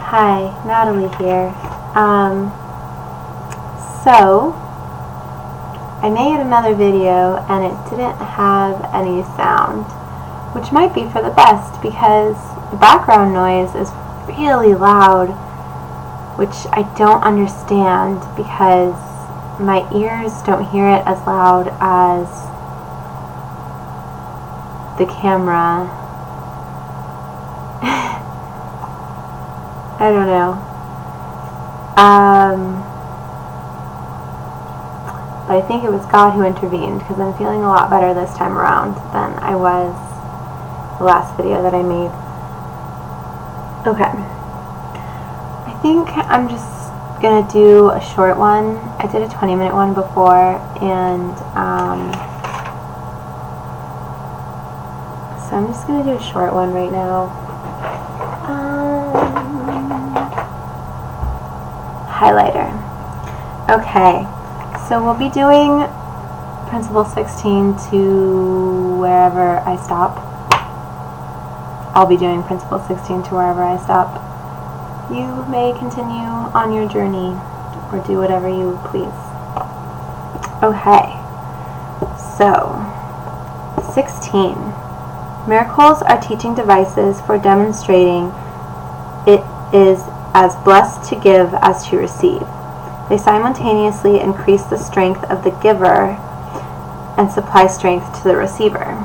Hi, Natalie here. So, I made another video and it didn't have any sound, which might be for the best because the background noise is really loud, which I don't understand because my ears don't hear it as loud as the camera. I don't know. But I think it was God who intervened because I'm feeling a lot better this time around than I was the last video that I made. Okay. I think I'm just gonna do a short one. I did a 20-minute one before, and so I'm just gonna do a short one right now. Highlighter. Okay, so we'll be doing Principle 16 to wherever I stop. I'll be doing Principle 16 to wherever I stop. You may continue on your journey or do whatever you please. Okay, so 16. Miracles are teaching devices for demonstrating it is as blessed to give as to receive. They simultaneously increase the strength of the giver and supply strength to the receiver.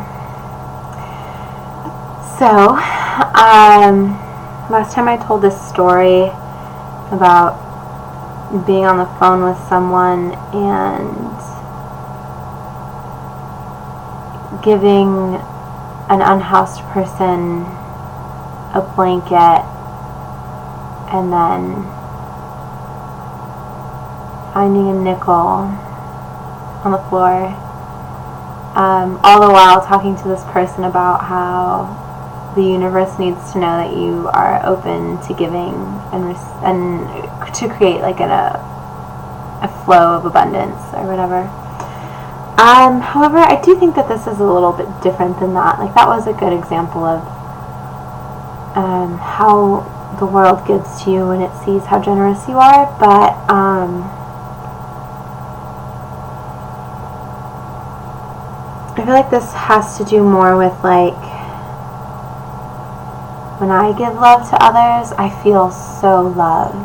So, last time I told this story about being on the phone with someone and giving an unhoused person a blanket and then finding a nickel on the floor, all the while talking to this person about how the universe needs to know that you are open to giving and to create like a flow of abundance or whatever. However, I do think that this is a little bit different than that. Like, that was a good example of how the world gives to you when it sees how generous you are, but I feel like this has to do more with, like, when I give love to others, I feel so loved.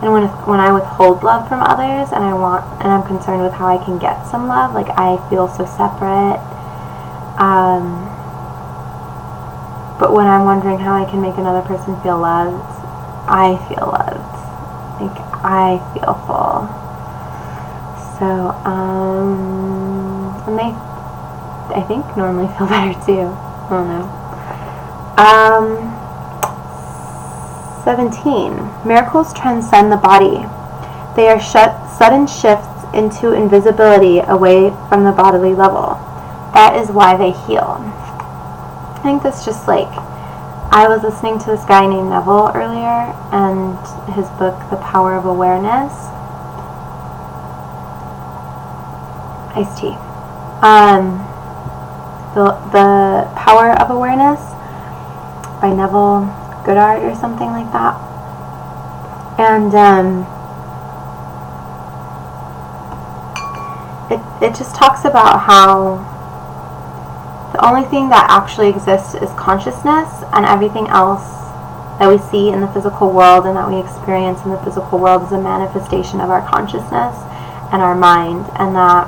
And when I withhold love from others and I'm concerned with how I can get some love, like, I feel so separate. But when I'm wondering how I can make another person feel loved, I feel loved. Like, I feel full. So, and they, I think, normally feel better too. I don't know. 17. Miracles transcend the body. They are sudden shifts into invisibility away from the bodily level. That is why they heal. I think that's just like, I was listening to this guy named Neville earlier, and his book, The Power of Awareness. Iced tea. The Power of Awareness by Neville Goddard or something like that. And it just talks about how the only thing that actually exists is consciousness, and everything else that we see in the physical world and that we experience in the physical world is a manifestation of our consciousness and our mind, and that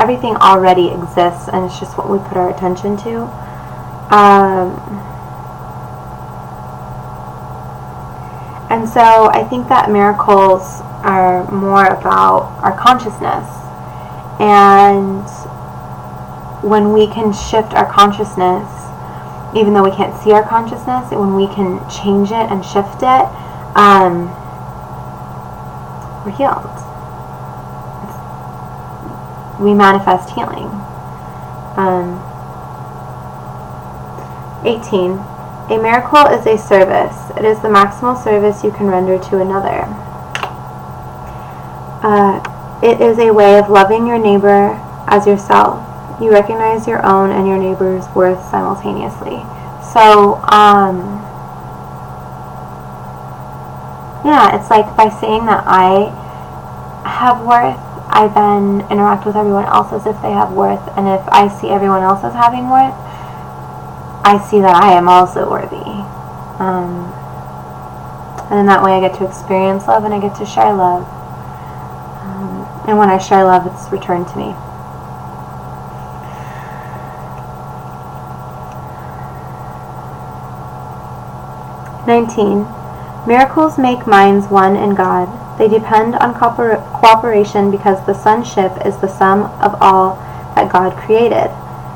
everything already exists and it's just what we put our attention to. And so I think that miracles are more about our consciousness, and when we can shift our consciousness, even though we can't see our consciousness, when we can change it and shift it, we're healed. We manifest healing. 18. A miracle is a service. It is the maximal service you can render to another. It is a way of loving your neighbor as yourself. You recognize your own and your neighbor's worth simultaneously. So, Yeah, it's like by saying that I have worth, I then interact with everyone else as if they have worth, and if I see everyone else as having worth, I see that I am also worthy. And in that way I get to experience love and I get to share love. And when I share love, it's returned to me. Miracles make minds one in God. They depend on cooperation because the sonship is the sum of all that God created.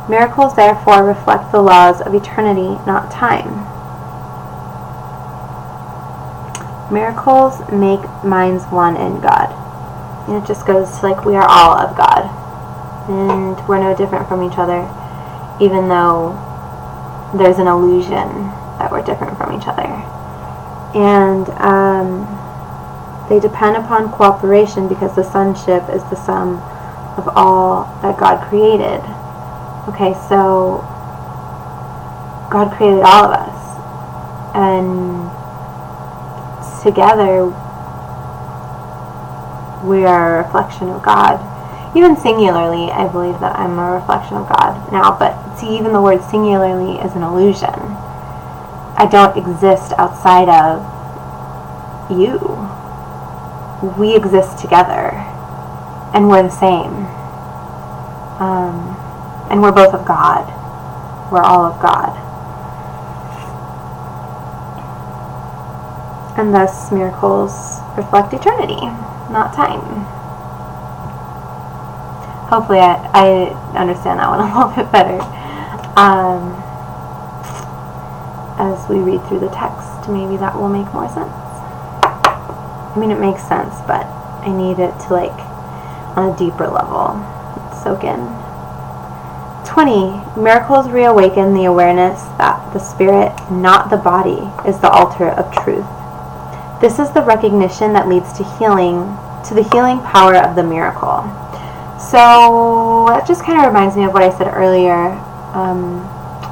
Miracles therefore reflect the laws of eternity, not time. Miracles make minds one in God. And it just goes to like we are all of God. And we're no different from each other, even though there's an illusion that we're different from each other. And they depend upon cooperation because the sonship is the sum of all that God created. Okay, so God created all of us, and together we are a reflection of God. Even singularly, I believe that I'm a reflection of God now, but see, even the word singularly is an illusion. I don't exist outside of you. We exist together, and we're the same. And we're both of God. We're all of God. And thus, miracles reflect eternity, not time. Hopefully I understand that one a little bit better. As we read through the text, maybe that will make more sense. I mean, it makes sense, but I need it to, like, on a deeper level, soak in. 20. Miracles reawaken the awareness that the spirit, not the body, is the altar of truth. This is the recognition that leads to healing, to the healing power of the miracle. So that just kind of reminds me of what I said earlier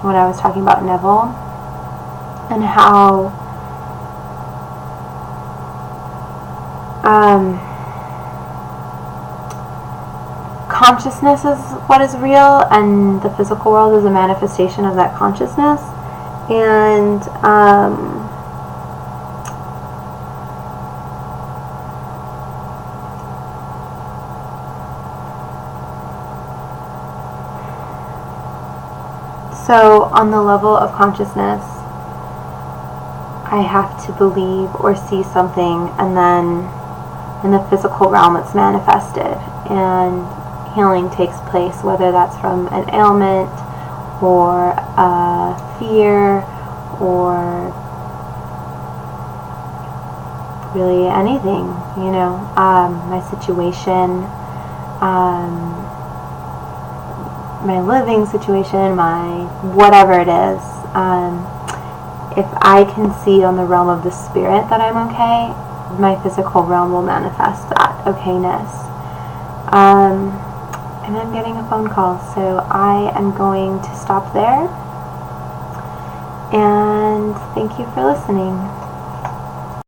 when I was talking about Neville, and how consciousness is what is real, and the physical world is a manifestation of that consciousness. And so on the level of consciousness, I have to believe or see something, and then in the physical realm it's manifested, and healing takes place, whether that's from an ailment or a fear or really anything, you know, my situation, my living situation, my whatever it is. If I can see on the realm of the spirit that I'm okay, my physical realm will manifest that okayness. And I'm getting a phone call, so I am going to stop there. And thank you for listening.